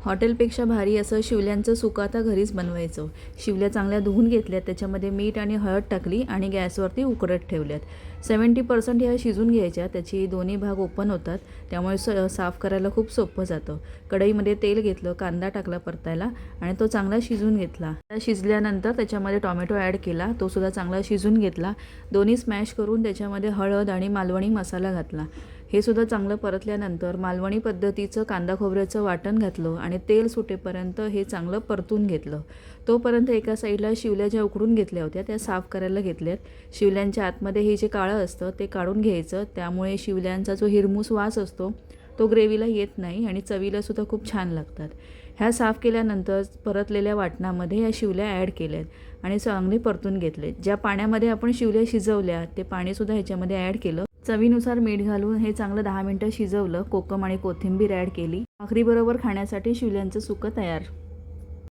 हॉटेलपेक्षा भारी असं शिवल्यांचं सुकं आता घरीच बनवायचं. शिवल्या चांगल्या धुवून घेतल्यात, त्याच्यामध्ये मीठ आणि हळद टाकली आणि गॅसवरती उकडत ठेवल्यात. 70% ह्या शिजून घ्यायच्या. त्याची दोन्ही भाग ओपन होतात, त्यामुळे साफ करायला खूप सोपं जातं. कढईमध्ये तेल घेतलं, कांदा टाकला परतायला आणि तो चांगला शिजून घेतला. शिजल्यानंतर त्याच्यामध्ये टोमॅटो ॲड केला, तो सुद्धा चांगला शिजून घेतला. दोन्ही स्मॅश करून त्याच्यामध्ये हळद आणि मालवणी मसाला घातला. हे सुद्धा चांगलं परतल्यानंतर मालवणी पद्धतीचं कांदा खोबऱ्याचं वाटण घातलं आणि तेल सुटेपर्यंत हे चांगलं परतून घेतलं. तोपर्यंत एका साईडला शिवल्या ज्या उकडून घेतल्या होत्या त्या साफ करायला घेतल्यात. शिवल्यांच्या आतमध्ये हे जे काळं असतं ते काढून घ्यायचं, त्यामुळे शिवल्यांचा जो हिरमूस वास असतो तो ग्रेव्हीला येत नाही आणि चवीलासुद्धा खूप छान लागतात. ह्या साफ केल्यानंतर परतलेल्या वाटणामध्ये या शिवल्या ॲड केल्यात आणि चांगले परतून घेतले. ज्या पाण्यामध्ये आपण शिवल्या शिजवल्या ते पाणीसुद्धा ह्याच्यामध्ये ॲड केलं. चवीनुसार मीठ घालून हे चांगलं 10 मिनटं शिजवलं. कोकम आणि कोथिंबीर ॲड केली. भाकरीबरोबर खाण्यासाठी शिवल्यांचं सुकं तयार.